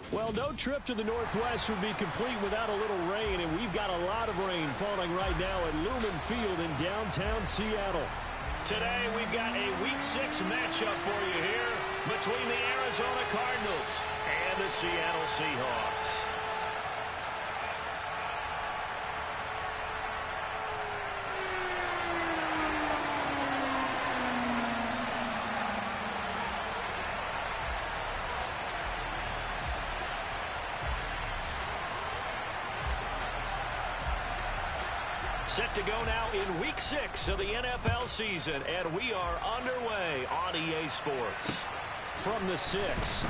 Well, no trip to the Northwest would be complete without a little rain, and we've got a lot of rain falling right now at Lumen Field in downtown Seattle. Today, we've got a Week 6 matchup for you here between the Arizona Cardinals and the Seattle Seahawks. Set to go now in Week 6 of the NFL season, and we are underway on EA Sports. From the 6.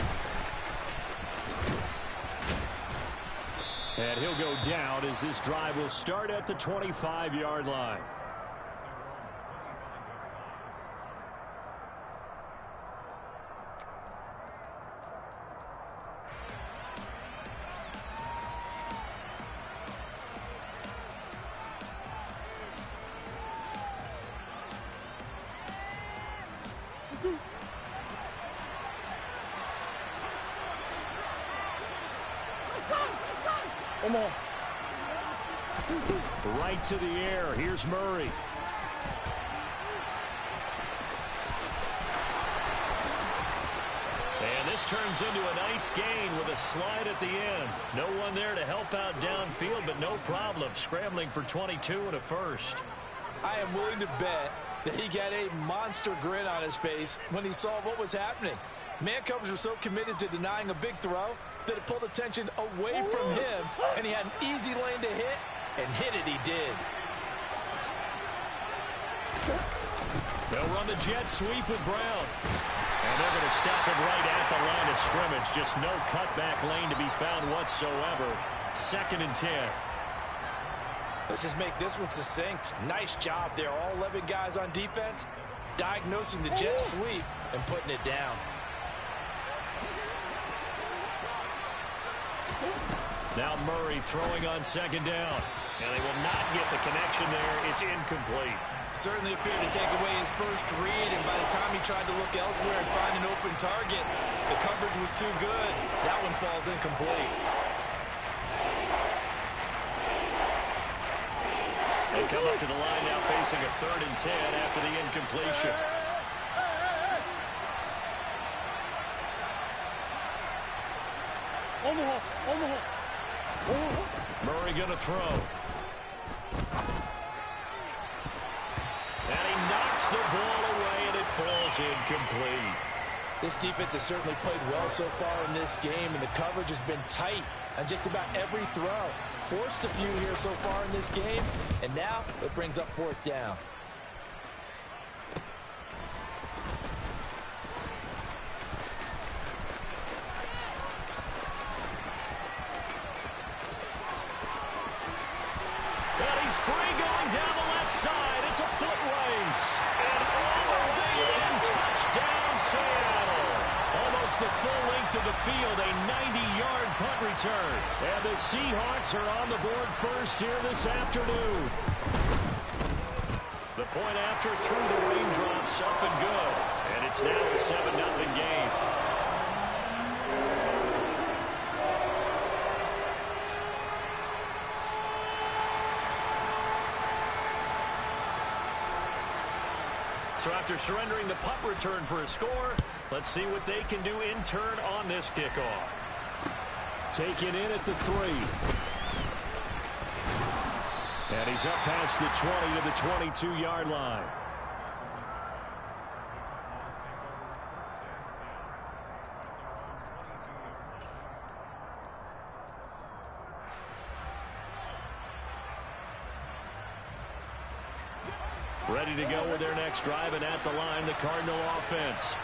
And he'll go down as this drive will start at the 25-yard line. Right to the air. Here's Murray. And this turns into a nice gain with a slide at the end. No one there to help out downfield, but no problem. Scrambling for 22 and a first. I am willing to bet that he got a monster grin on his face when he saw what was happening. Man coverage was so committed to denying a big throw that it pulled attention away from him, and he had an easy lane to hit, and hit it he did. They'll run the jet sweep with Brown. And they're going to stop him right at the line of scrimmage. Just no cutback lane to be found whatsoever. 2nd and 10. Let's just make this one succinct. Nice job there. All 11 guys on defense diagnosing the jet sweep and putting it down. Now Murray throwing on 2nd down. And they will not get the connection there. It's incomplete. Certainly appeared to take away his first read, and by the time he tried to look elsewhere and find an open target, the coverage was too good. That one falls incomplete. They come up to the line now facing a 3rd and 10 after the incompletion. Murray going to throw. And he knocks the ball away, and it falls incomplete. This defense has certainly played well so far in this game, and the coverage has been tight on just about every throw. Forced a few here so far in this game, and now it brings up 4th down. And he's free going down the left side. It's a foot race. And all the way in, touchdown Seattle. Almost the full length of the field, a 90-yard punt return. And the Seahawks are on the board first here this afternoon. The point after through the raindrops, up and good. And it's now a 7-0 game. So after surrendering the punt return for a score, let's see what they can do in turn on this kickoff. Taken in at the 3. And he's up past the 20 to the 22-yard line. Ready to go with their next drive, and at the line, the Cardinal offense.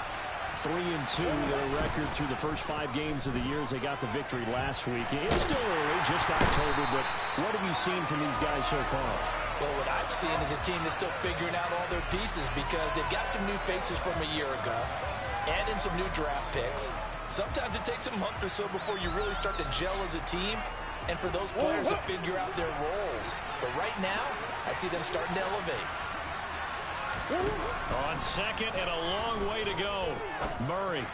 3-2, their record through the first 5 games of the year as they got the victory last week. It's still early, just October, but what have you seen from these guys so far? Well, what I've seen is a team that's still figuring out all their pieces because they've got some new faces from a year ago and in some new draft picks. Sometimes it takes a month or so before you really start to gel as a team and for those players to figure out their roles. But right now, I see them starting to elevate. On 2nd and a long way to go. Murray.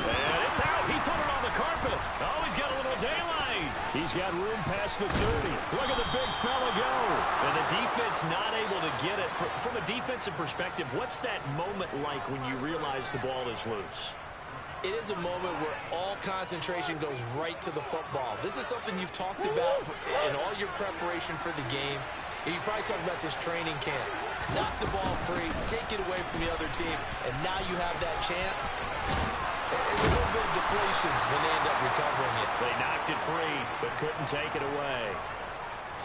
And it's out. He put it on the carpet. Oh, he's got a little daylight. He's got room past the 30. Look at the big fella go. And the defense not able to get it. From a defensive perspective, what's that moment like when you realize the ball is loose? It is a moment where all concentration goes right to the football. This is something you've talked about in all your preparation for the game. And you probably talked about since training camp. Knock the ball free, take it away from the other team, and now you have that chance. It's a little bit of deflation when they end up recovering it. They knocked it free, but couldn't take it away.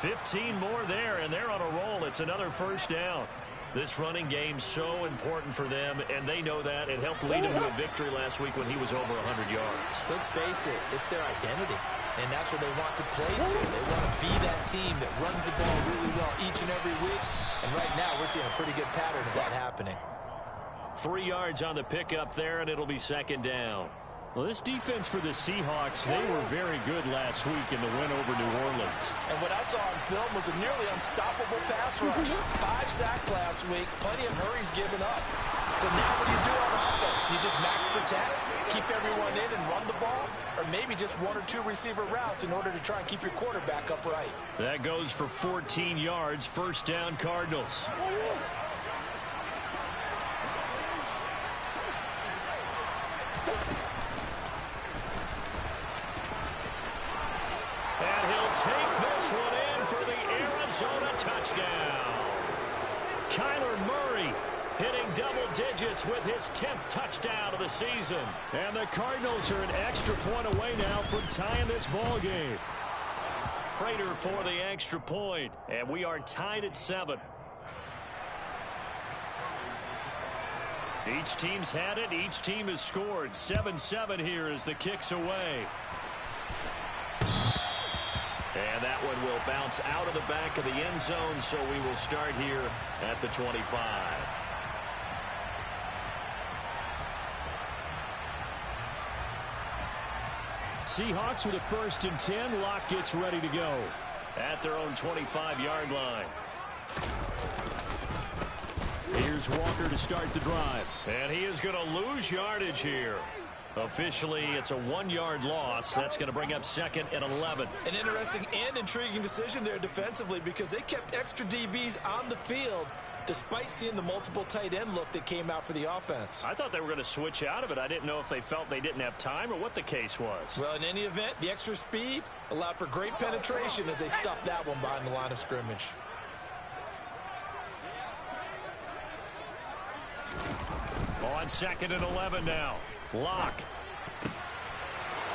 15 more there, and they're on a roll. It's another first down. This running game's so important for them, and they know that. It helped lead them to a victory last week when he was over 100 yards. Let's face it, it's their identity, and that's what they want to play to. They want to be that team that runs the ball really well each and every week, and right now we're seeing a pretty good pattern of that happening. 3 yards on the pickup there, and it'll be second down. Well, this defense for the Seahawks, they were very good last week in the win over New Orleans. And what I saw on film was a nearly unstoppable pass rush. 5 sacks last week, plenty of hurries given up. So now what do you do on offense? You just max protect, keep everyone in and run the ball, or maybe just 1 or 2 receiver routes in order to try and keep your quarterback upright. That goes for 14 yards, first down Cardinals. And he'll take this one in for the Arizona touchdown. Kyler Murray hitting double digits with his 10th touchdown of the season. And the Cardinals are an extra point away now from tying this ball game. Prater for the extra point, and we are tied at 7. Each team's had it. Each team has scored. 7-7 here as the kick's away. And that one will bounce out of the back of the end zone, so we will start here at the 25. Seahawks with a 1st and 10. Locke gets ready to go at their own 25-yard line. Here's Walker to start the drive. And he is going to lose yardage here. Officially, it's a 1-yard loss. That's going to bring up 2nd and 11. An interesting and intriguing decision there defensively because they kept extra DBs on the field despite seeing the multiple tight end look that came out for the offense. I thought they were going to switch out of it. I didn't know if they felt they didn't have time or what the case was. Well, in any event, the extra speed allowed for great penetration as they stuffed that one behind the line of scrimmage. On 2nd and 11 now. Locke.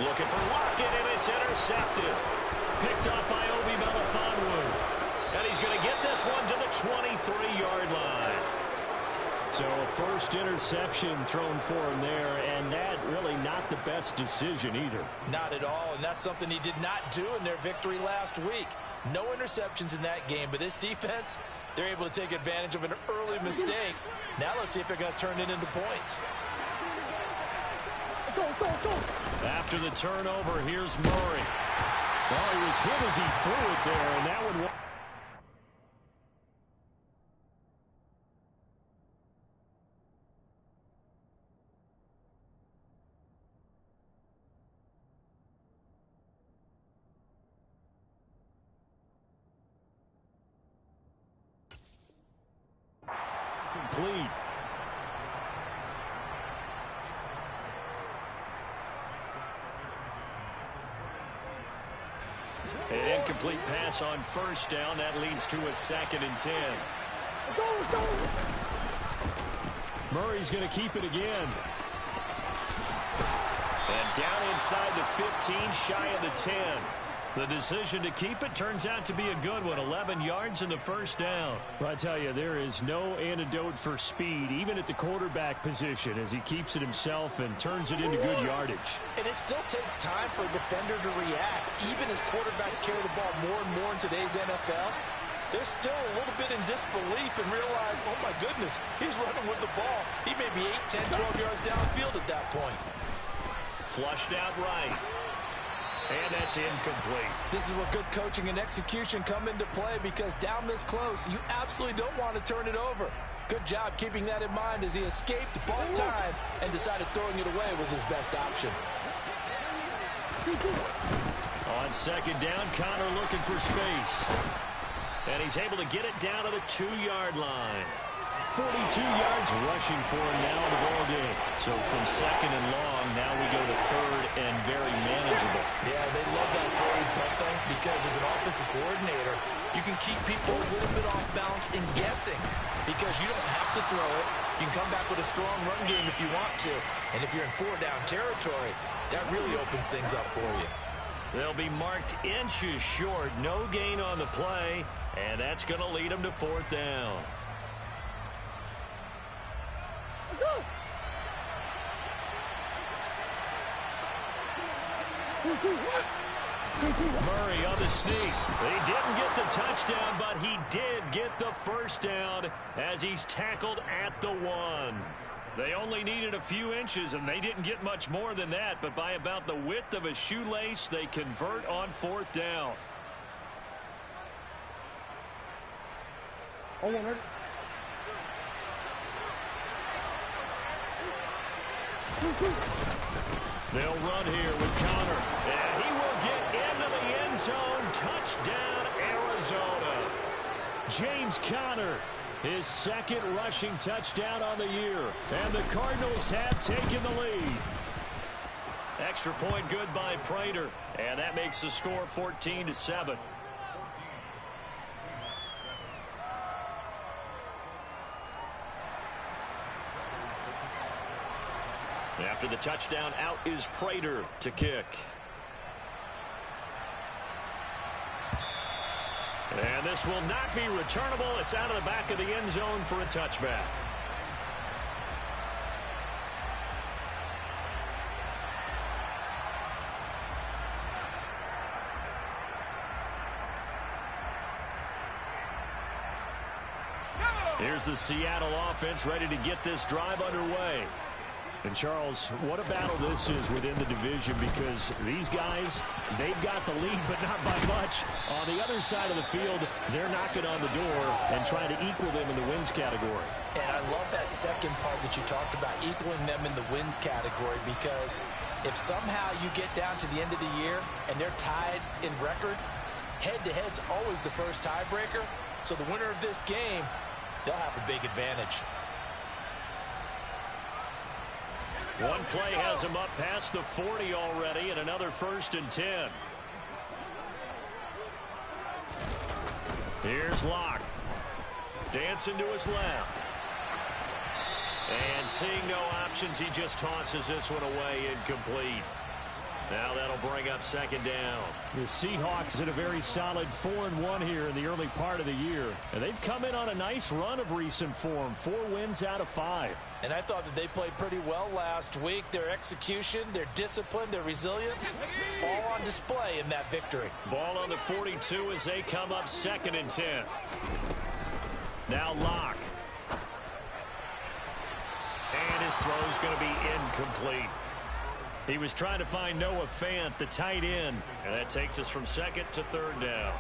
Looking for Lockett, and it's intercepted. Picked up by Obi Melifonwu. And he's going to get this one to the 23-yard line. So a first interception thrown for him there, and that really not the best decision either. Not at all, and that's something he did not do in their victory last week. No interceptions in that game, but this defense, they're able to take advantage of an early mistake. Now let's see if they're going to turn it into points. After the turnover, here's Murray. Well, he was hit as he threw it there, and that one... complete. An incomplete pass on first down. That leads to a 2nd and 10. Murray's going to keep it again. And down inside the 15, shy of the 10. The decision to keep it turns out to be a good one. 11 yards in the first down. Well, I tell you, there is no antidote for speed, even at the quarterback position, as he keeps it himself and turns it into good yardage. And it still takes time for a defender to react. Even as quarterbacks carry the ball more and more in today's NFL, they're still a little bit in disbelief and realize, oh my goodness, he's running with the ball. He may be 8, 10, 12 yards downfield at that point. Flushed out right. And that's incomplete. This is where good coaching and execution come into play, because down this close, you absolutely don't want to turn it over. Good job keeping that in mind as he escaped, bought time, and decided throwing it away was his best option. On second down, Connor looking for space. And he's able to get it down to the 2-yard line. 42 yards rushing for him now in the ball game. So from second and long, now we go to third and very manageable. Yeah, they love that phrase, don't they? Because as an offensive coordinator, you can keep people a little bit off balance and guessing, because you don't have to throw it. You can come back with a strong run game if you want to. And if you're in 4-down territory, that really opens things up for you. They'll be marked inches short. No gain on the play, and that's going to lead them to 4th down. Murray on the sneak. He didn't get the touchdown, but he did get the first down as he's tackled at the 1. They only needed a few inches, and they didn't get much more than that, but by about the width of a shoelace, they convert on 4th down. They'll run here with Connor, and he will get into the end zone. Touchdown, Arizona. James Conner, his second rushing touchdown on the year, and the Cardinals have taken the lead. Extra point good by Prater, and that makes the score 14-7. After the touchdown, out is Prater to kick. And this will not be returnable. It's out of the back of the end zone for a touchback. Here's the Seattle offense ready to get this drive underway. And, Charles, what a battle this is within the division, because these guys, they've got the lead, but not by much. On the other side of the field, they're knocking on the door and trying to equal them in the wins category. And I love that second part that you talked about, equaling them in the wins category, because if somehow you get down to the end of the year and they're tied in record, head-to-head's always the first tiebreaker. So the winner of this game, they'll have a big advantage. One play has him up past the 40 already, and another 1st and 10. Here's Locke. Dancing to his left. And seeing no options, he just tosses this one away, incomplete. Now that'll bring up 2nd down. The Seahawks in a very solid 4-1 here in the early part of the year. And they've come in on a nice run of recent form. 4 wins out of 5. And I thought that they played pretty well last week. Their execution, their discipline, their resilience, all on display in that victory. Ball on the 42 as they come up 2nd and 10. Now Locke. And his throw's going to be incomplete. He was trying to find Noah Fant, the tight end, and that takes us from 2nd to 3rd down.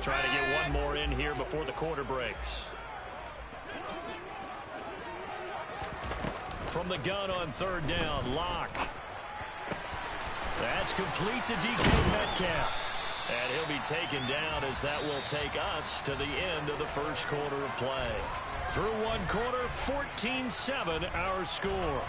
Trying to get one more in here before the quarter breaks. From the gun on 3rd down, Locke. That's complete to DK Metcalf. And he'll be taken down as that will take us to the end of the first quarter of play. Through one quarter, 14-7 our score.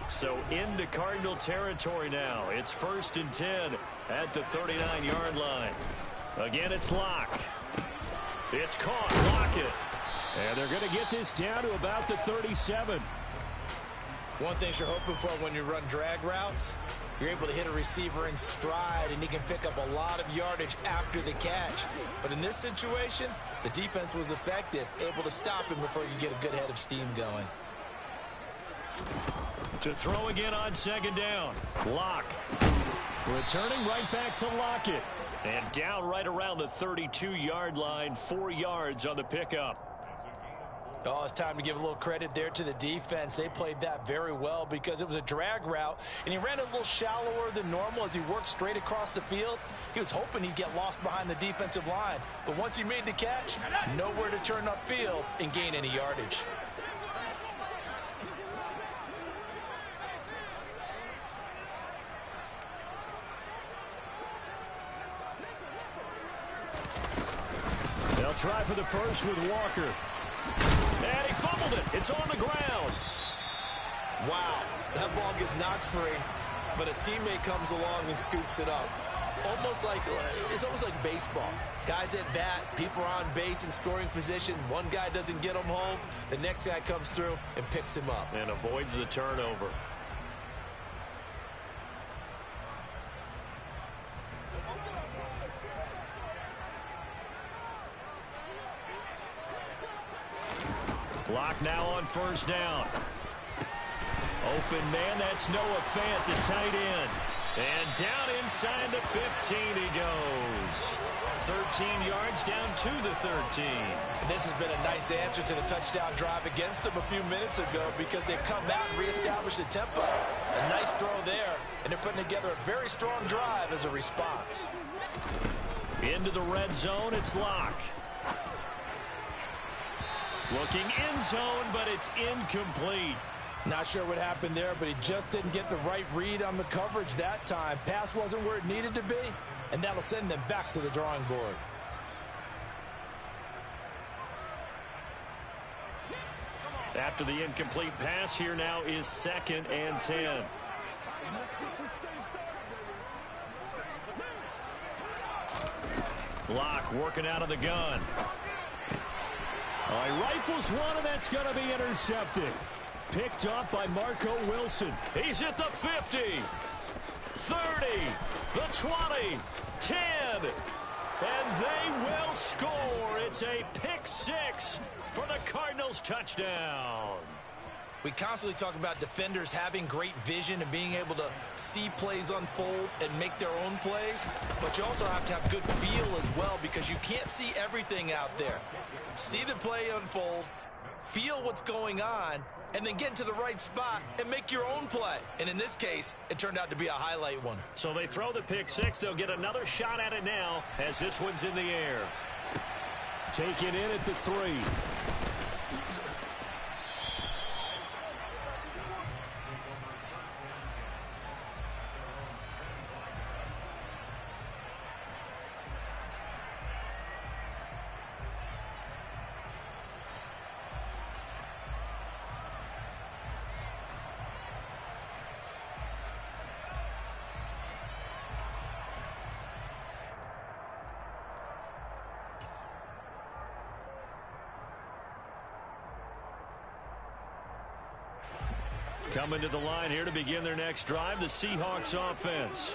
So into Cardinal territory now. It's 1st and 10 at the 39-yard line. Again, it's Locke. It's caught. Lockett. And they're going to get this down to about the 37. One thing you're hoping for when you run drag routes, you're able to hit a receiver in stride, and he can pick up a lot of yardage after the catch. But in this situation, the defense was effective, able to stop him before you get a good head of steam going. To throw again on 2nd down. Locke. Returning right back to Lockett. And down right around the 32-yard line, 4 yards on the pickup. Oh, it's time to give a little credit there to the defense. They played that very well because it was a drag route, and he ran a little shallower than normal as he worked straight across the field. He was hoping he'd get lost behind the defensive line, but once he made the catch, nowhere to turn upfield and gain any yardage. They'll try for the first with Walker. And he fumbled it. It's on the ground. Wow, that ball gets knocked free, but a teammate comes along and scoops it up. It's almost like baseball. Guys at bat, people are on base in scoring position. One guy doesn't get him home. The next guy comes through and picks him up. And avoids the turnover. Clock now on first down. Open man, that's Noah Fant, the tight end. And down inside the 15 he goes. 13 yards down to the 13. And this has been a nice answer to the touchdown drive against them a few minutes ago because they've come out and reestablished the tempo. A nice throw there, and they're putting together a very strong drive as a response. Into the red zone, it's Locke. Looking end zone, but it's incomplete. Not sure what happened there, but he just didn't get the right read on the coverage that time. Pass wasn't where it needed to be, and that'll send them back to the drawing board. After the incomplete pass, here now is 2nd and 10. Locke working out of the gun. He rifles one, and that's going to be intercepted. Picked up by Marco Wilson. He's at the 50, 30, the 20, 10, and they will score. It's a pick six for the Cardinals touchdown. We constantly talk about defenders having great vision and being able to see plays unfold and make their own plays, but you also have to have good feel as well because you can't see everything out there. See the play unfold, feel what's going on, and then get into the right spot and make your own play. And in this case, it turned out to be a highlight one. So they throw the pick six. They'll get another shot at it now as this one's in the air. Taken in at the 3. Coming to the line here to begin their next drive, the Seahawks offense.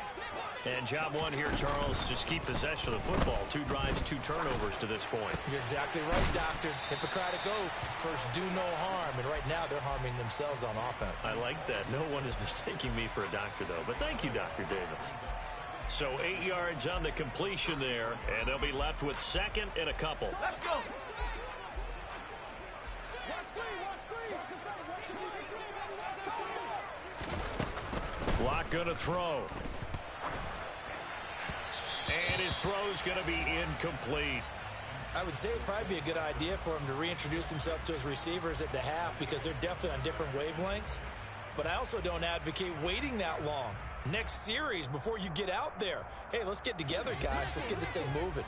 And job one here, Charles, just keep possession of the football. 2 drives, 2 turnovers to this point. You're exactly right, Doctor. Hippocratic oath. First, do no harm. And right now, they're harming themselves on offense. I like that. No one is mistaking me for a doctor, though. But thank you, Dr. Davis. So 8 yards on the completion there, and they'll be left with 2nd and a couple. Let's go. Locke going to throw. And his throw's going to be incomplete. I would say it'd probably be a good idea for him to reintroduce himself to his receivers at the half because they're definitely on different wavelengths. But I also don't advocate waiting that long. Next series before you get out there. Hey, let's get together, guys. Let's get this thing moving.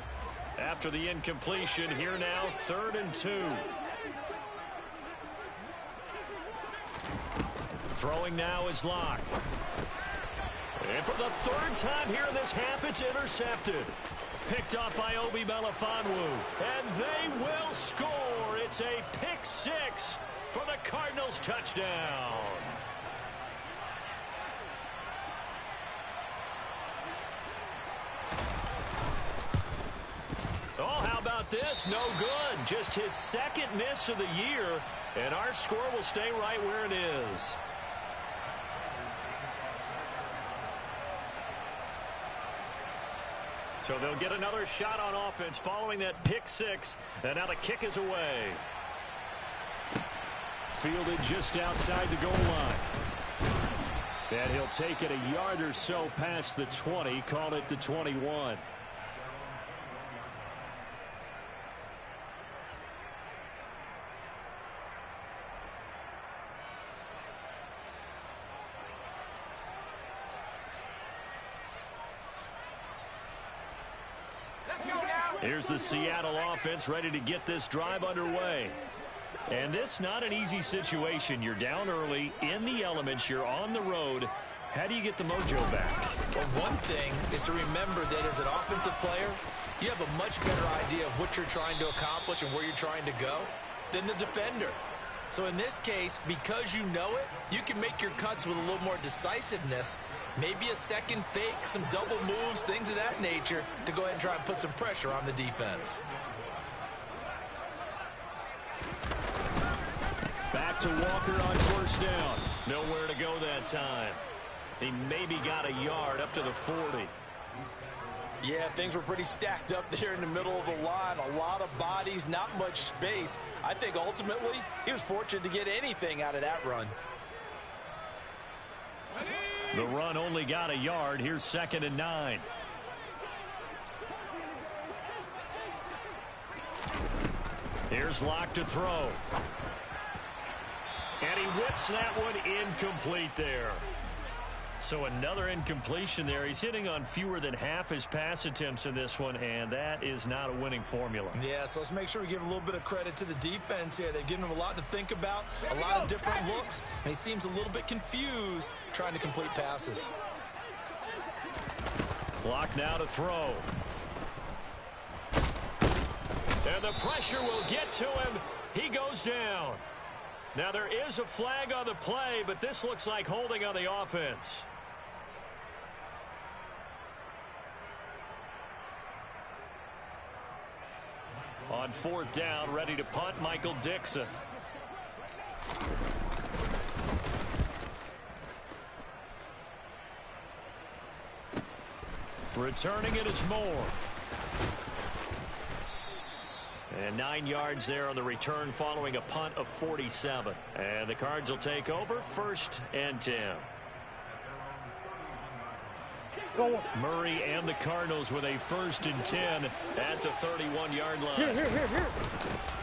After the incompletion, here now, 3rd and 2. Throwing now is Locke. And for the 3rd time here in this half, it's intercepted. Picked up by Obi Melifonwu. And they will score. It's a pick six for the Cardinals touchdown. Oh, how about this? No good. Just his 2nd miss of the year. And our score will stay right where it is. So they'll get another shot on offense following that pick six. And now the kick is away. Fielded just outside the goal line. And he'll take it a yard or so past the 20. Call it the 21. Here's the Seattle offense ready to get this drive underway. And this not an easy situation. You're down early, in the elements, you're on the road. How do you get the mojo back? Well, one thing is to remember that as an offensive player, you have a much better idea of what you're trying to accomplish and where you're trying to go than the defender. So in this case, because you know it, you can make your cuts with a little more decisiveness. Maybe a second fake, some double moves, things of that nature to go ahead and try and put some pressure on the defense. Back to Walker on first down. Nowhere to go that time. He maybe got a yard up to the 40. Yeah, things were pretty stacked up there in the middle of the line. A lot of bodies, not much space. I think ultimately he was fortunate to get anything out of that run. The run only got a yard. Here's 2nd and 9. Here's Locke to throw. And he whips that one incomplete there. So another incompletion there. He's hitting on fewer than half his pass attempts in this one, and that is not a winning formula. Yeah, so let's make sure we give a little bit of credit to the defense here. They've given him a lot to think about, a lot of different looks, and he seems a little bit confused trying to complete passes. Clock now to throw. And the pressure will get to him. He goes down. Now there is a flag on the play, but this looks like holding on the offense. On 4th down, ready to punt, Michael Dixon. Returning it is Moore. And 9 yards there on the return following a punt of 47. And the Cards will take over 1st and 10. Murray and the Cardinals with a 1st and 10 at the 31-yard line.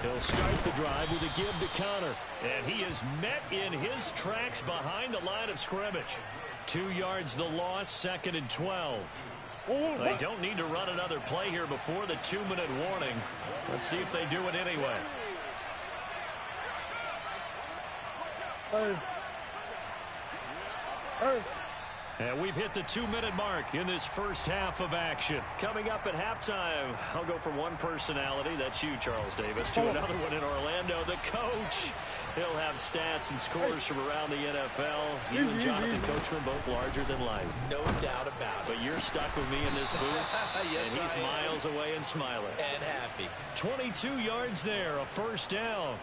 He'll start the drive with a give to Connor. And he is met in his tracks behind the line of scrimmage. 2 yards the loss, 2nd and 12. They don't need to run another play here before the 2-minute warning. Let's see if they do it anyway. And we've hit the 2-minute mark in this first half of action. Coming up at halftime, I'll go from one personality, that's you, Charles Davis, to another one in Orlando, the coach. He'll have stats and scores from around the NFL. You and Jonathan Coachman both larger than life. No doubt about it. But you're stuck with me in this booth, yes, and he's miles away and smiling. And happy. 22 yards there, a 1st down.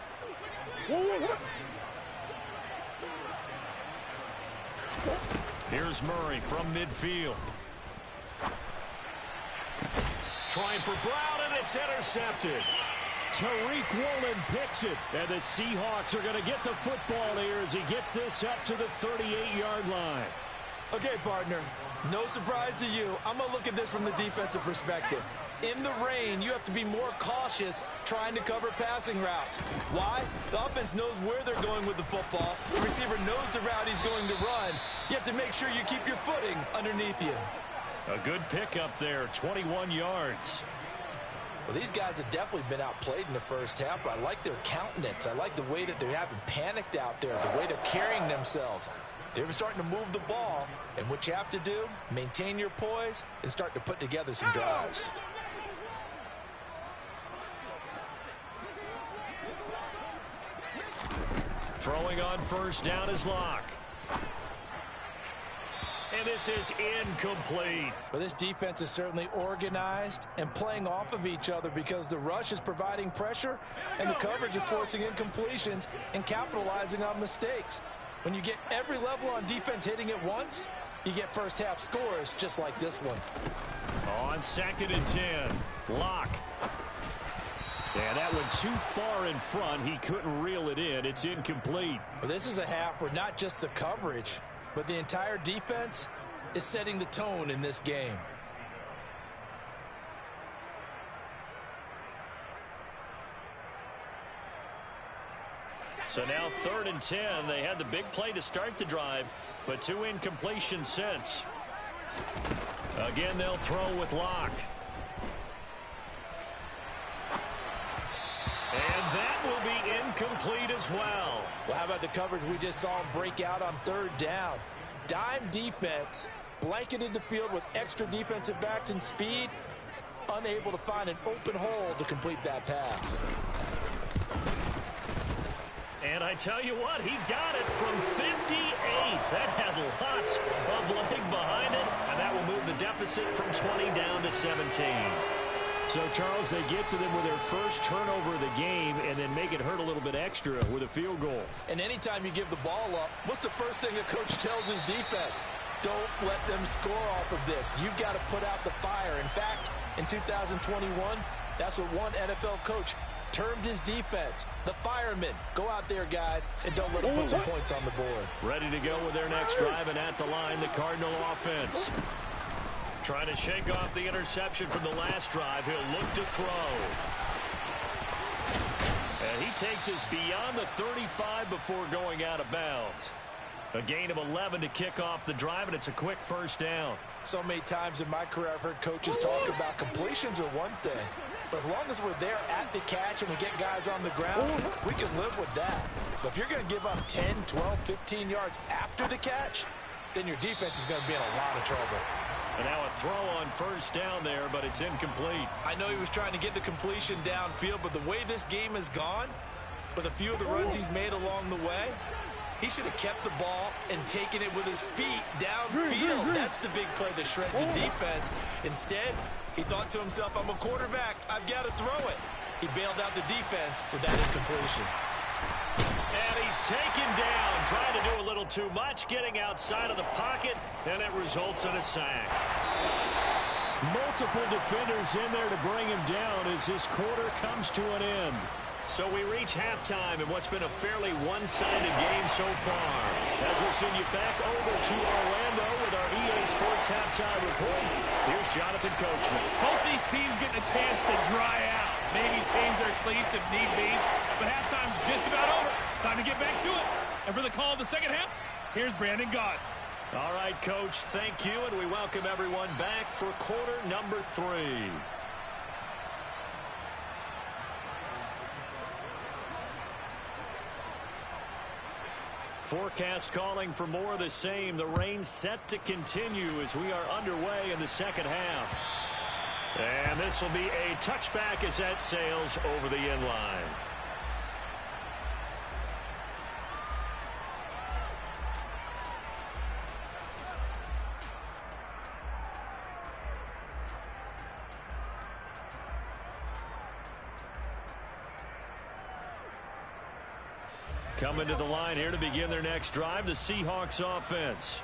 Here's Murray from midfield. Trying for Brown, and it's intercepted. Tariq Woolen picks it, and the Seahawks are going to get the football here as he gets this up to the 38-yard line. Okay, partner, no surprise to you. I'm going to look at this from the defensive perspective. In the rain, you have to be more cautious trying to cover passing routes. Why? The offense knows where they're going with the football. The receiver knows the route he's going to run. You have to make sure you keep your footing underneath you. A good pickup there, 21 yards. Well, these guys have definitely been outplayed in the first half, but I like their countenance. I like the way that they haven't panicked out there, the way they're carrying themselves. They're starting to move the ball, and what you have to do, maintain your poise and start to put together some drives. Throwing on 1st down is Locke. And this is incomplete. Well, this defense is certainly organized and playing off of each other because the rush is providing pressure and the coverage is forcing incompletions and capitalizing on mistakes. When you get every level on defense hitting at once, you get first half scores just like this one. On 2nd and 10, Locke. And that went too far in front. He couldn't reel it in. It's incomplete. Well, this is a half where not just the coverage, but the entire defense is setting the tone in this game. So now 3rd and 10. They had the big play to start the drive, but 2 incompletions since. Again, they'll throw with Locke. And that will be incomplete as well. Well, how about the coverage we just saw him break out on 3rd down? Dime defense, blanketed the field with extra defensive backs and speed, unable to find an open hole to complete that pass. And I tell you what, he got it from 58. That had lots of leg behind it, and that will move the deficit from 20 down to 17. So, Charles, they get to them with their first turnover of the game and then make it hurt a little bit extra with a field goal. And anytime you give the ball up, what's the first thing a coach tells his defense? Don't let them score off of this. You've got to put out the fire. In fact, in 2021, that's what one NFL coach termed his defense, the firemen. Go out there, guys, and don't let them put some points on the board. Ready to go with their next drive, and at the line, the Cardinal offense. Trying to shake off the interception from the last drive. He'll look to throw. And he takes us beyond the 35 before going out of bounds. A gain of 11 to kick off the drive, and it's a quick first down. So many times in my career I've heard coaches talk about completions are one thing. But as long as we're there at the catch and we get guys on the ground, we can live with that. But if you're going to give up 10, 12, 15 yards after the catch, then your defense is going to be in a lot of trouble. And now a throw on first down there, but it's incomplete. I know he was trying to get the completion downfield, but the way this game has gone, with a few of the runs he's made along the way, he should have kept the ball and taken it with his feet downfield. That's the big play that shreds the defense. Instead, he thought to himself, I'm a quarterback. I've got to throw it. He bailed out the defense with that incompletion. And he's taken down, trying to do a little too much, getting outside of the pocket, and it results in a sack. Multiple defenders in there to bring him down as this quarter comes to an end. So we reach halftime in what's been a fairly one-sided game so far. As we'll send you back over to Orlando with our EA Sports halftime report, here's Jonathan Coachman. Both these teams getting a chance to dry out. Maybe change their cleats if need be. But halftime's just about over. Time to get back to it. And for the call of the second half, here's Brandon Gott. All right, Coach, thank you, and we welcome everyone back for quarter number 3. Forecast calling for more of the same. The rain set to continue as we are underway in the second half. And this will be a touchback as that sails over the end line. Coming to the line here to begin their next drive, the Seahawks offense.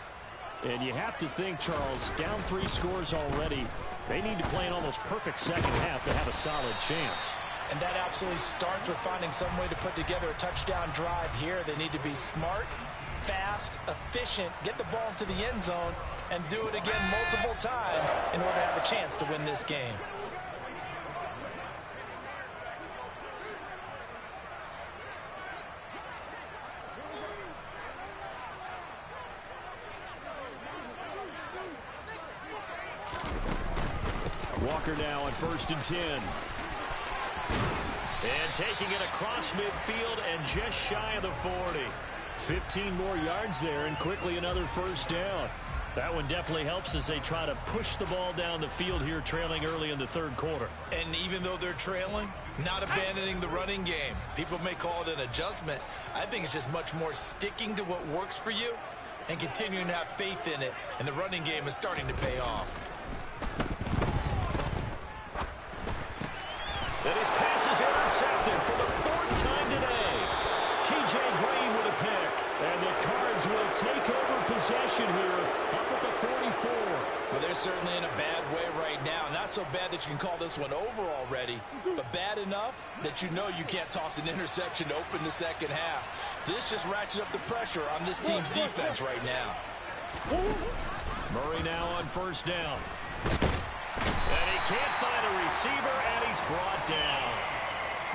And you have to think, Charles, down 3 scores already. They need to play an almost perfect second half to have a solid chance. And that absolutely starts with finding some way to put together a touchdown drive here. They need to be smart, fast, efficient, get the ball into the end zone, and do it again multiple times in order to have a chance to win this game. Walker now on 1st and 10. And taking it across midfield and just shy of the 40. 15 more yards there and quickly another first down. That one definitely helps as they try to push the ball down the field here, trailing early in the 3rd quarter. And even though they're trailing, not abandoning the running game. People may call it an adjustment. I think it's just much more sticking to what works for you and continuing to have faith in it. And the running game is starting to pay off. And his pass is intercepted for the 4th time today. TJ Green with a pick. And the Cards will take over possession here up at the certainly in a bad way right now. Not so bad that you can call this one over already, but bad enough that you know you can't toss an interception to open the second half. This just ratchets up the pressure on this team's defense right now. Murray now on first down. And he can't find a receiver, and he's brought down.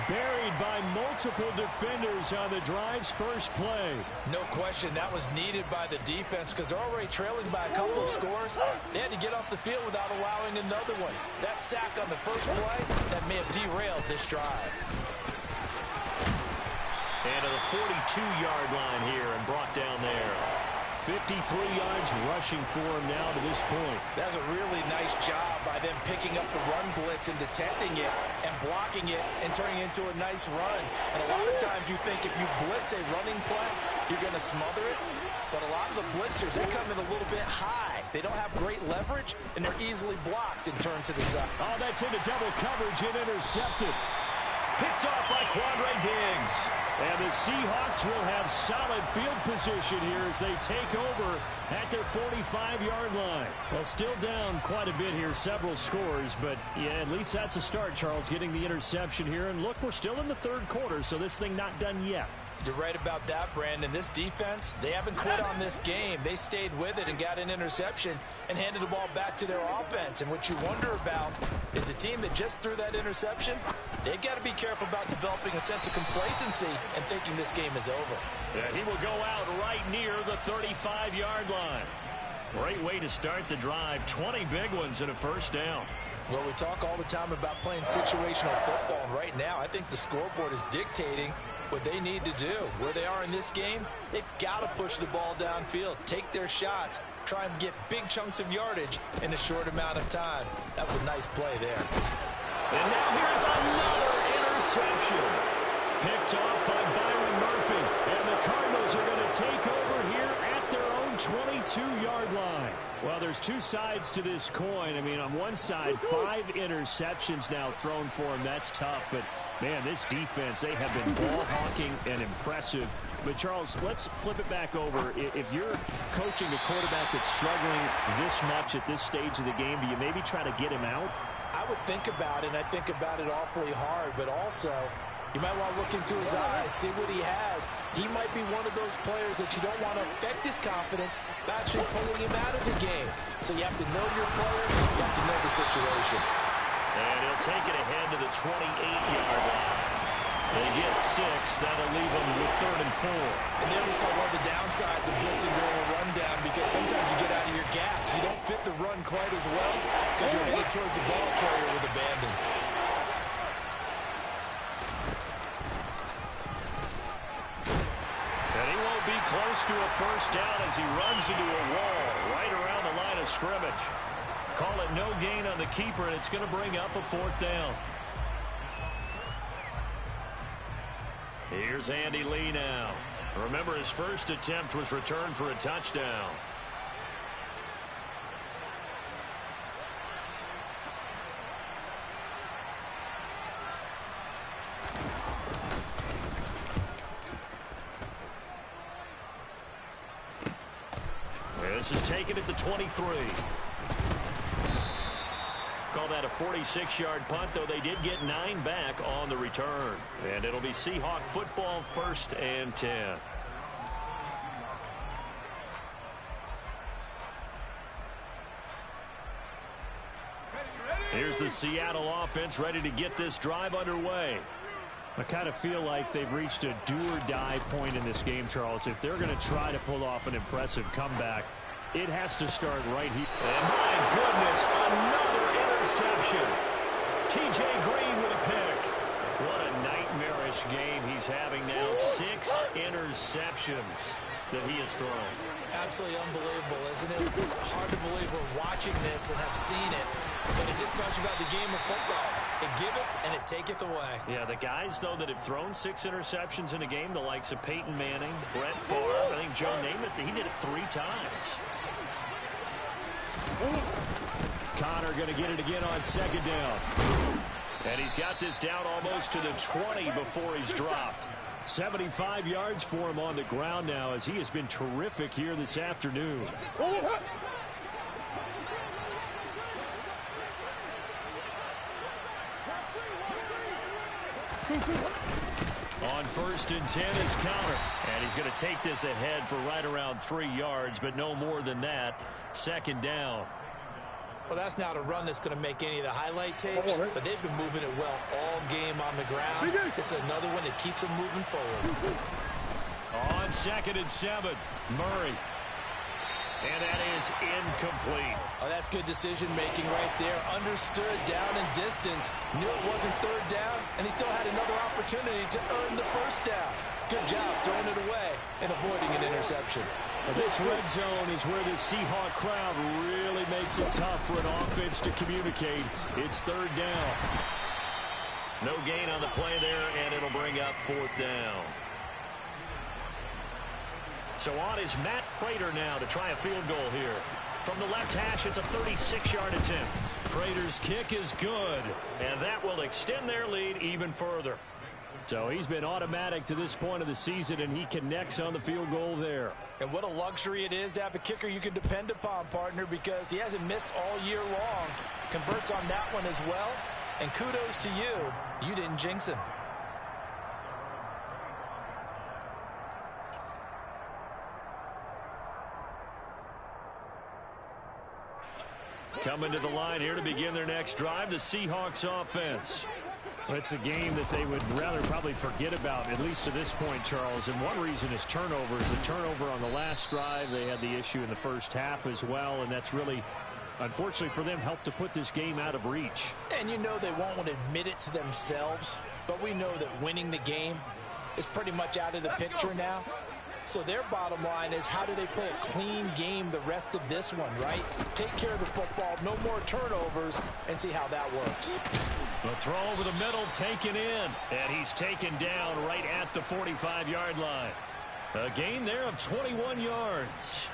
Buried by multiple defenders on the drive's first play. No question, that was needed by the defense because they're already trailing by a couple of scores. They had to get off the field without allowing another one. That sack on the first play, that may have derailed this drive. And to the 42-yard line here and brought down there. 53 yards rushing for him now to this point. That's a really nice job by them picking up the run blitz and detecting it and blocking it and turning it into a nice run. And a lot of times you think if you blitz a running play, you're going to smother it. But a lot of the blitzers, they come in a little bit high. They don't have great leverage, and they're easily blocked and turned to the side. Oh, that's into double coverage and intercepted. Picked off by Quandre Diggs. And the Seahawks will have solid field position here as they take over at their 45-yard line. Well, still down quite a bit here, several scores, but yeah, at least that's a start, Charles, getting the interception here. And look, we're still in the third quarter, so this thing not done yet. You're right about that, Brandon. This defense, they haven't quit on this game. They stayed with it and got an interception and handed the ball back to their offense. And what you wonder about is a team that just threw that interception, they've got to be careful about developing a sense of complacency and thinking this game is over. Yeah, he will go out right near the 35-yard line. Great way to start the drive. 20 big ones and a first down. Well, we talk all the time about playing situational football, and right now I think the scoreboard is dictating what they need to do. Where they are in this game, they've got to push the ball downfield, take their shots, try and get big chunks of yardage in a short amount of time. That was a nice play there. And now here's another interception. Picked off by Byron Murphy. And the Cardinals are going to take over here at their own 22-yard line. Well, there's two sides to this coin. I mean, on one side, 5 interceptions now thrown for him. That's tough, but man, this defense, they have been ball hawking and impressive. But, Charles, let's flip it back over. If you're coaching a quarterback that's struggling this much at this stage of the game, do you maybe try to get him out? I would think about it, and I think about it awfully hard, but also you might want to look into his eyes, see what he has. He might be one of those players that you don't want to affect his confidence by actually pulling him out of the game. So you have to know your player, you have to know the situation. And he'll take it ahead to the 28-yard line. They get 6. That'll leave them with 3rd and 4. And there we saw one of the downsides of blitzing during a rundown, because sometimes you get out of your gaps. You don't fit the run quite as well because you're headed towards the ball carrier with abandon. And he won't be close to a first down as he runs into a wall right around the line of scrimmage. Call it no gain on the keeper, and it's going to bring up a 4th down. Here's Andy Lee now. Remember, his first attempt was returned for a touchdown. This is taken at the 23. Call that a 46-yard punt, though they did get 9 back on the return. And it'll be Seahawk football, 1st and 10. Here's the Seattle offense ready to get this drive underway. I kind of feel like they've reached a do-or-die point in this game, Charles. If they're going to try to pull off an impressive comeback, it has to start right here. And my goodness, another interception. T.J. Green with a pick. What a nightmarish game he's having now. 6 interceptions that he has thrown. Absolutely unbelievable, isn't it? Hard to believe we're watching this and have seen it. But it just tells you about the game of football. It giveth and it taketh away. Yeah, the guys, though, that have thrown 6 interceptions in a game, the likes of Peyton Manning, Brett Favre, I think Joe Namath, he did it 3 times. Connor going to get it again on 2nd down. And he's got this down almost to the 20 before he's dropped. 75 yards for him on the ground now, as he has been terrific here this afternoon. On 1st and 10 is counter. And he's going to take this ahead for right around 3 yards, but no more than that. 2nd down. Well, that's not a run that's going to make any of the highlight tapes, but they've been moving it well all game on the ground. This is another one that keeps them moving forward. On 2nd and 7, Murray. And that is incomplete. Oh, that's good decision-making right there. Understood down and distance. Knew it wasn't 3rd down, and he still had another opportunity to earn the 1st down. Good job throwing it away and avoiding an interception. Well, this red zone is where the Seahawk crowd really makes it tough for an offense to communicate. It's 3rd down. No gain on the play there, and it'll bring up 4th down. So on is Matt Prater now to try a field goal here. From the left hash, it's a 36-yard attempt. Prater's kick is good, and that will extend their lead even further. So he's been automatic to this point of the season, and he connects on the field goal there. And what a luxury it is to have a kicker you can depend upon, partner, because he hasn't missed all year long. Converts on that one as well, and kudos to you. You didn't jinx him. Coming to the line here to begin their next drive, the Seahawks offense. Well, it's a game that they would rather probably forget about, at least to this point, Charles. And one reason is turnovers. The turnover on the last drive, they had the issue in the first half as well, and that's really, unfortunately for them, helped to put this game out of reach. And you know they won't want to admit it to themselves, but we know that winning the game is pretty much out of the picture now. So their bottom line is, how do they play a clean game the rest of this one, right? Take care of the football, no more turnovers, and see how that works. The throw over the middle, taken in, and he's taken down right at the 45-yard line. A gain there of 21 yards.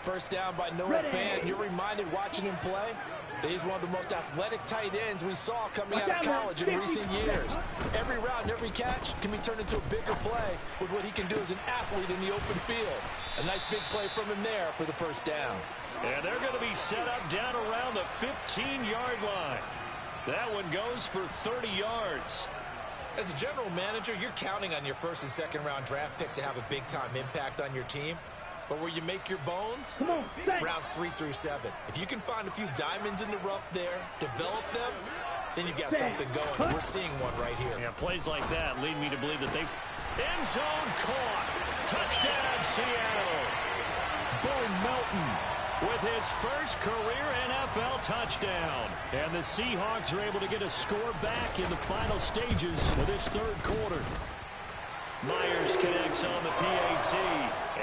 First down by Noah Fant. You're reminded watching him play that he's one of the most athletic tight ends we saw coming out of college in recent years. Every route and every catch can be turned into a bigger play with what he can do as an athlete in the open field. A nice big play from him there for the first down. And they're going to be set up down around the 15-yard line. That one goes for 30 yards. As a general manager, you're counting on your 1st and 2nd round draft picks to have a big-time impact on your team. But where you make your bones, rounds 3 through 7. If you can find a few diamonds in the rough there, develop them, then you've got something going. We're seeing one right here. Yeah, plays like that lead me to believe that they've... End zone caught. Touchdown, Seattle. Bo Melton with his first career NFL touchdown. And the Seahawks are able to get a score back in the final stages of this 3rd quarter. Myers connects on the PAT,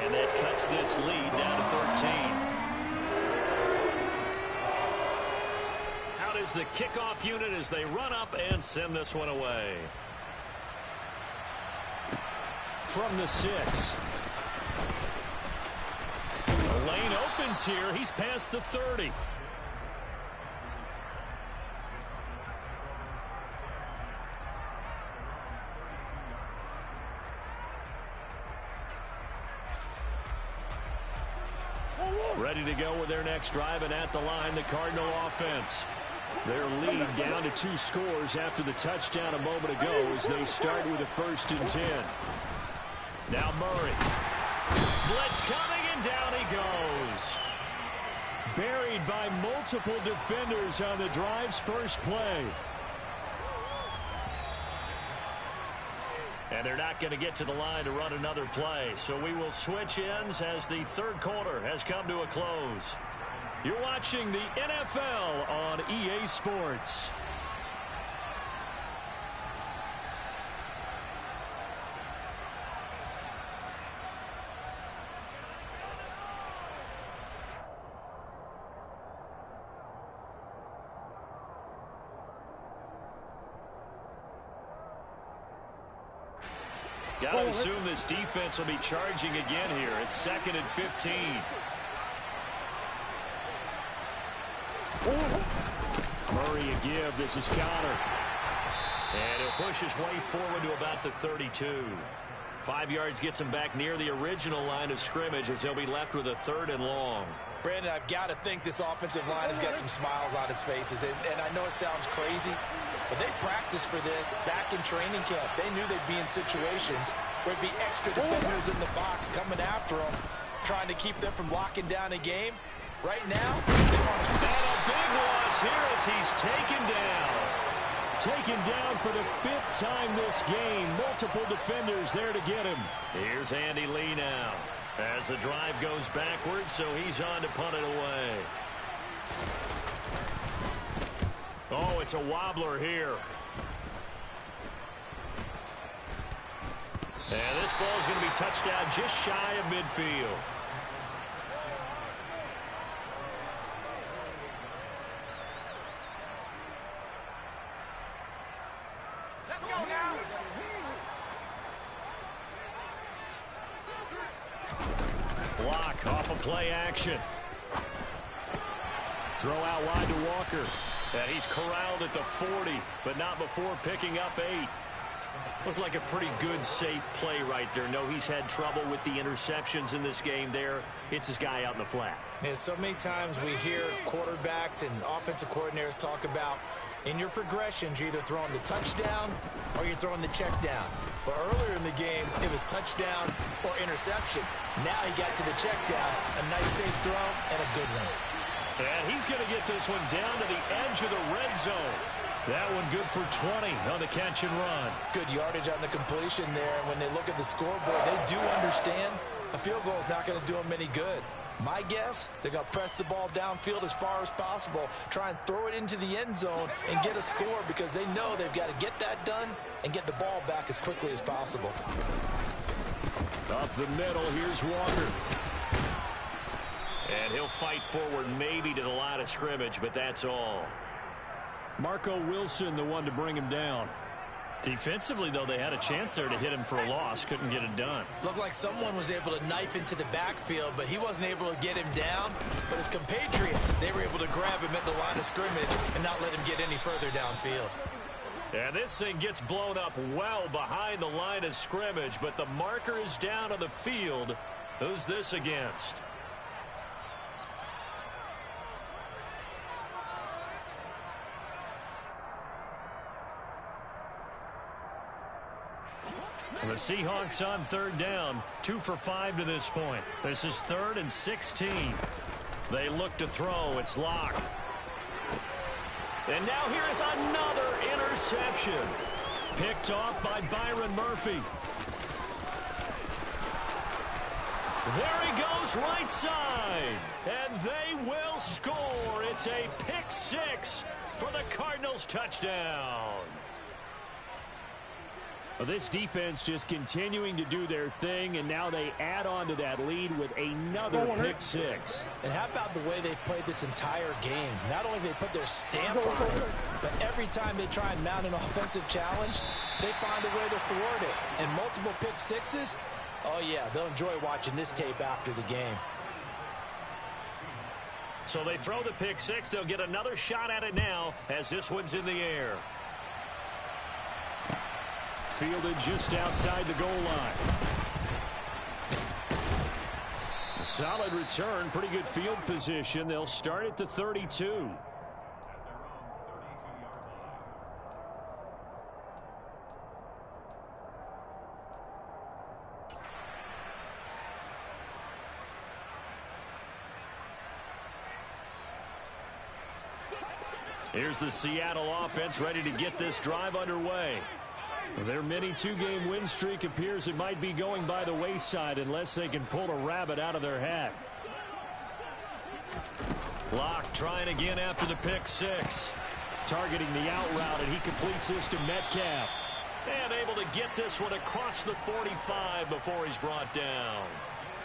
and that cuts this lead down to 13. Out is the kickoff unit as they run up and send this one away. From the 6. The lane opens here. He's past the 30. Ready to go with their next drive, and at the line, the Cardinal offense. Their lead down to 2 scores after the touchdown a moment ago as they start with a 1st and 10. Now Murray. Blitz coming, and down he goes. Buried by multiple defenders on the drive's first play. And they're not going to get to the line to run another play. So we will switch ends as the 3rd quarter has come to a close. You're watching the NFL on EA Sports. Gotta assume this defense will be charging again here. It's 2nd and 15. Murray a give. This is counter. And he'll push his way forward to about the 32. 5 yards gets him back near the original line of scrimmage as he'll be left with a 3rd and long. Brandon, I've got to think this offensive line has got some smiles on its faces. And I know it sounds crazy, but they practiced for this back in training camp. They knew they'd be in situations where it'd be extra defenders in the box coming after them, trying to keep them from locking down a game. Right now, they want to... And a big loss here as he's taken down. Taken down for the 5th time this game. Multiple defenders there to get him. Here's Andy Lee now as the drive goes backwards, so he's on to punt it away. Oh, it's a wobbler here. And this ball is going to be touched down just shy of midfield. Let's go now. Block off of play action. Throw out wide to Walker. And he's corralled at the 40, but not before picking up 8. Looked like a pretty good, safe play right there. No, he's had trouble with the interceptions in this game there. Hits his guy out in the flat. Yeah, so many times we hear quarterbacks and offensive coordinators talk about in your progressions, you're either throwing the touchdown or you're throwing the check down. But earlier in the game, it was touchdown or interception. Now he got to the check down, a nice safe throw and a good one. And he's going to get this one down to the edge of the red zone. That one good for 20 on the catch and run. Good yardage on the completion there. And when they look at the scoreboard, they do understand a field goal is not going to do them any good. My guess, they're going to press the ball downfield as far as possible, try and throw it into the end zone and get a score because they know they've got to get that done and get the ball back as quickly as possible. Up the middle, here's Walker. And he'll fight forward maybe to the line of scrimmage, but that's all. Marco Wilson, the one to bring him down. Defensively, though, they had a chance there to hit him for a loss. Couldn't get it done. Looked like someone was able to knife into the backfield, but he wasn't able to get him down. But his compatriots, they were able to grab him at the line of scrimmage and not let him get any further downfield. And this thing gets blown up well behind the line of scrimmage, but the marker is down on the field. Who's this against? The Seahawks on 3rd down, 2 for 5 to this point. This is 3rd and 16. They look to throw. It's Locke. And now here is another interception. Picked off by Byron Murphy. There he goes right side. And they will score. It's a pick 6 for the Cardinals touchdown. Well, this defense just continuing to do their thing, and now they add on to that lead with another pick 6. And how about the way they've played this entire game? Not only do they put their stamp on it, but every time they try and mount an offensive challenge, they find a way to thwart it. And multiple pick 6s, oh yeah, they'll enjoy watching this tape after the game. So they throw the pick 6. They'll get another shot at it now as this one's in the air. Fielded just outside the goal line. A solid return, pretty good field position. They'll start at the 32. Here's the Seattle offense ready to get this drive underway. Their mini 2-game win streak appears it might be going by the wayside unless they can pull a rabbit out of their hat. Locke trying again after the pick 6. Targeting the out route, and he completes this to Metcalf. And able to get this one across the 45 before he's brought down.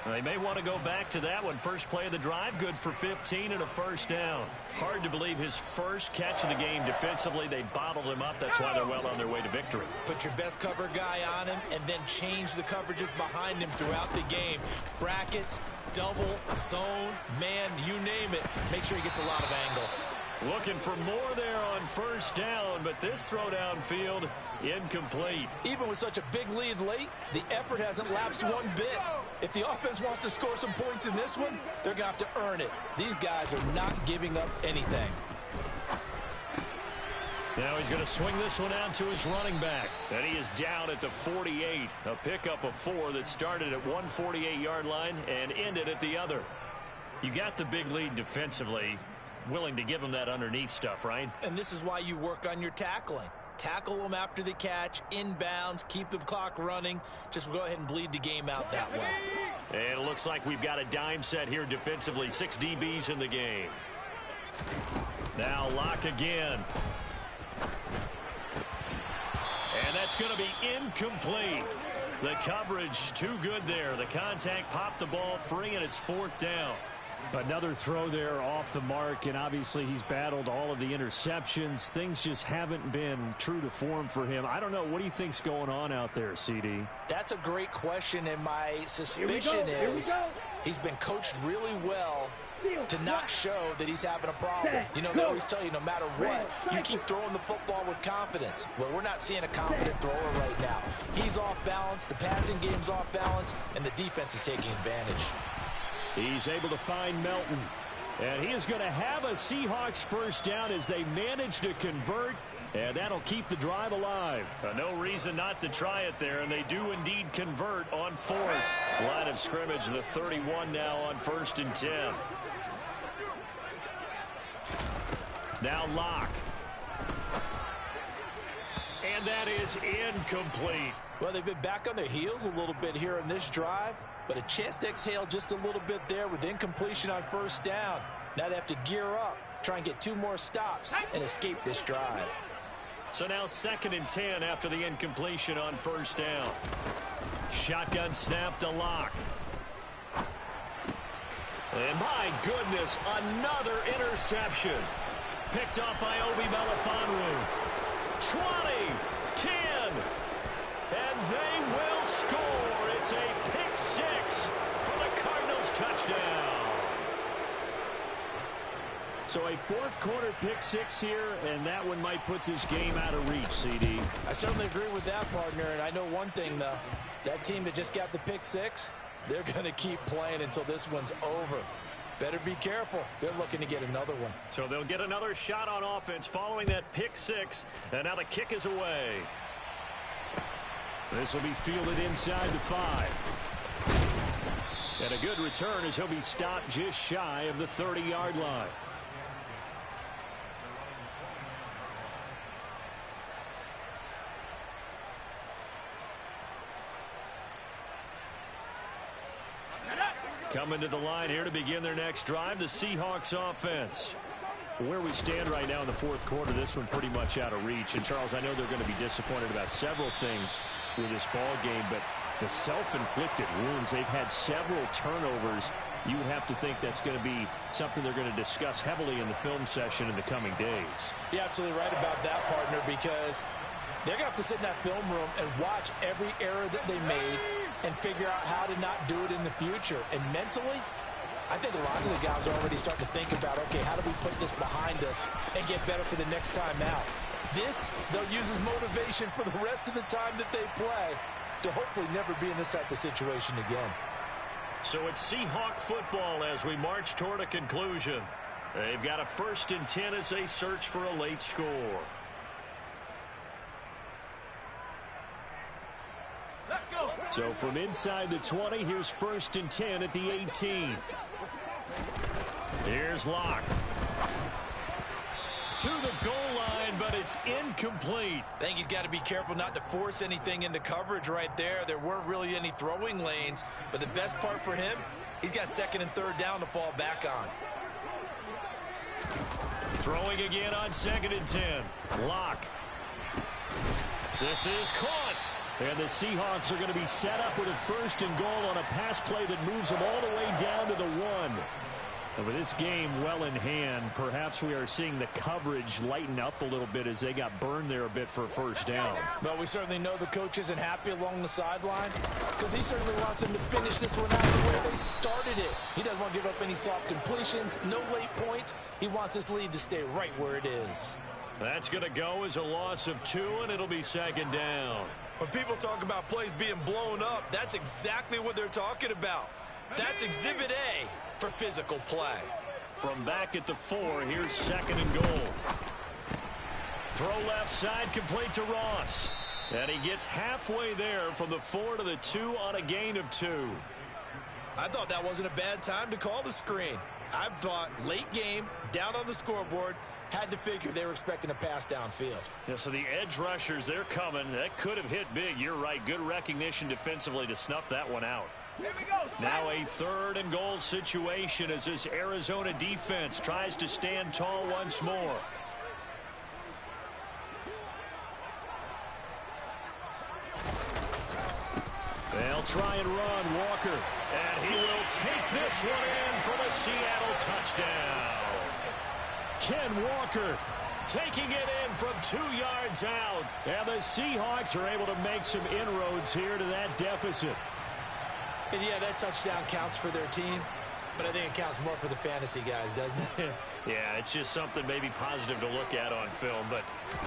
They may want to go back to that one. First play of the drive, good for 15 and a first down. Hard to believe his first catch of the game defensively. They bottled him up. That's why they're well on their way to victory. Put your best cover guy on him and then change the coverages behind him throughout the game. Brackets, double, zone, man, you name it. Make sure he gets a lot of angles. Looking for more there on first down, but this throw downfield incomplete. Even with such a big lead late, the effort hasn't lapsed one bit. If the offense wants to score some points in this one, they're going to have to earn it. These guys are not giving up anything. Now he's going to swing this one out to his running back. And he is down at the 48. A pickup of 4 that started at one 48-yard line and ended at the other. You got the big lead defensively. Willing to give him that underneath stuff, right? And this is why you work on your tackling. Tackle them after the catch, inbounds, keep the clock running. Just go ahead and bleed the game out that way. And it looks like we've got a dime set here defensively. 6 DBs in the game. Now Locke again. And that's going to be incomplete. The coverage too good there. The contact popped the ball free, and it's 4th down. Another throw there off the mark, and obviously he's battled all of the interceptions. Things just haven't been true to form for him. I don't know. What do you think's going on out there, CD? That's a great question, and my suspicion is he's been coached really well to not show that he's having a problem. You know, they always tell you no matter what, you keep throwing the football with confidence. Well, we're not seeing a confident thrower right now. He's off balance, the passing game's off balance, and the defense is taking advantage. He's able to find Melton. And he is going to have a Seahawks first down as they manage to convert. And that'll keep the drive alive. No reason not to try it there, and they do indeed convert on 4th. Line of scrimmage, the 31 now on 1st and 10. Now Locke. And that is incomplete. Well, they've been back on their heels a little bit here in this drive, but a chance to exhale just a little bit there with incompletion on first down. Now they have to gear up, try and get 2 more stops, and escape this drive. So now 2nd and 10 after the incompletion on first down. Shotgun snap to Locke. And my goodness, another interception. Picked off by Obi Melifonwu. 20, 10, and they will score. It's a pick 6 for the Cardinals touchdown. So a 4th quarter pick 6 here, and that one might put this game out of reach, CD. I certainly agree with that, partner, and I know one thing, though. That team that just got the pick 6, they're going to keep playing until this one's over. Better be careful. They're looking to get another one. So they'll get another shot on offense following that pick 6, and now the kick is away. This will be fielded inside the 5. And a good return as he'll be stopped just shy of the 30-yard line. Coming to the line here to begin their next drive, the Seahawks offense. Where we stand right now in the 4th quarter, this one pretty much out of reach. And, Charles, I know they're going to be disappointed about several things with this ball game, but the self-inflicted wounds, they've had several turnovers. You have to think that's going to be something they're going to discuss heavily in the film session in the coming days. You're absolutely right about that, partner, because they're going to have to sit in that film room and watch every error that they made and figure out how to not do it in the future. And mentally, I think a lot of the guys are already starting to think about, okay, how do we put this behind us and get better for the next time out? This, they'll use as motivation for the rest of the time that they play to hopefully never be in this type of situation again. So it's Seahawk football as we march toward a conclusion. They've got a 1st and 10 as they search for a late score. Let's go. So from inside the 20, here's 1st and 10 at the 18. Here's Locke. To the goal line, but it's incomplete. I think he's got to be careful not to force anything into coverage right there. There weren't really any throwing lanes, but the best part for him, he's got 2nd and 3rd down to fall back on. Throwing again on 2nd and 10. Locke. This is caught. And the Seahawks are going to be set up with a 1st and goal on a pass play that moves them all the way down to the 1. And with this game well in hand, perhaps we are seeing the coverage lighten up a little bit as they got burned there a bit for a first down. But we certainly know the coach isn't happy along the sideline because he certainly wants them to finish this one out the way they started it. He doesn't want to give up any soft completions, no late points. He wants his lead to stay right where it is. That's going to go as a loss of 2, and it'll be second down. When people talk about plays being blown up, that's exactly what they're talking about. That's Exhibit A for physical play. From back at the 4, here's second and goal. Throw left side, complete to Ross. And he gets halfway there from the 4 to the 2 on a gain of 2. I thought that wasn't a bad time to call the screen. I've thought late game, down on the scoreboard, had to figure they were expecting a pass downfield. Yeah, so the edge rushers, they're coming. That could have hit big. You're right. Good recognition defensively to snuff that one out. Now a 3rd and goal situation as this Arizona defense tries to stand tall once more. They'll try and run Walker. And he will take this one in for the Seattle touchdown. Ken Walker taking it in from 2 yards out. And the Seahawks are able to make some inroads here to that deficit. And yeah, that touchdown counts for their team, but I think it counts more for the fantasy guys, doesn't it? Yeah, it's just something maybe positive to look at on film, but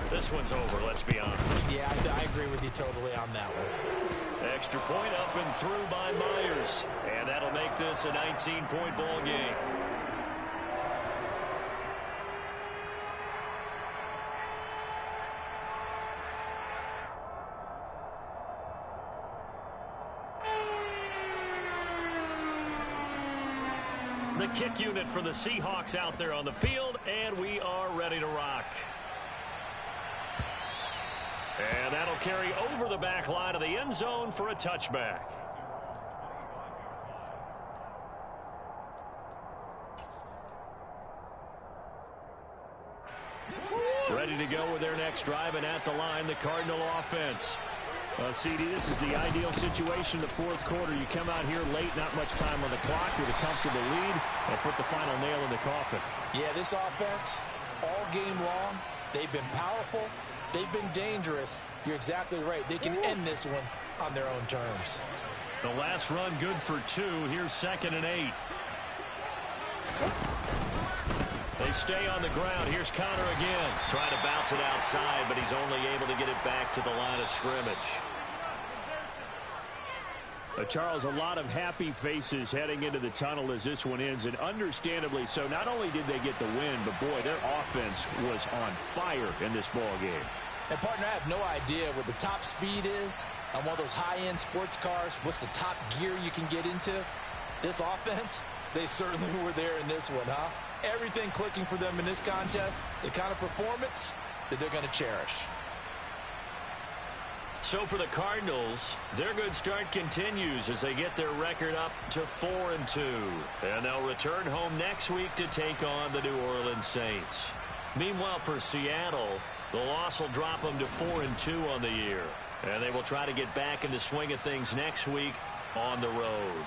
this one's over, let's be honest. Yeah, I agree with you totally on that one. Extra point up and through by Myers, and that'll make this a 19-point ball game. The kick unit for the Seahawks out there on the field, and we are ready to rock. And that'll carry over the back line of the end zone for a touchback. Ready to go with their next drive, and at the line, the Cardinal offense. CD, this is the ideal situation, the 4th quarter. You come out here late, not much time on the clock with a comfortable lead, and put the final nail in the coffin. Yeah, this offense, all game long, they've been powerful, they've been dangerous. You're exactly right. They can end this one on their own terms. The last run good for 2. Here's 2nd and 8. They stay on the ground. Here's Connor again. Trying to bounce it outside, but he's only able to get it back to the line of scrimmage. Charles, a lot of happy faces heading into the tunnel as this one ends, and understandably so. Not only did they get the win, but boy, their offense was on fire in this ball game. And partner, I have no idea what the top speed is on one of those high-end sports cars. What's the top gear you can get into? This offense, they certainly were there in this one, huh? Everything clicking for them in this contest, the kind of performance that they're going to cherish. So for the Cardinals, their good start continues as they get their record up to 4-2. And they'll return home next week to take on the New Orleans Saints. Meanwhile, for Seattle, the loss will drop them to 4-2 on the year. And they will try to get back in the swing of things next week on the road.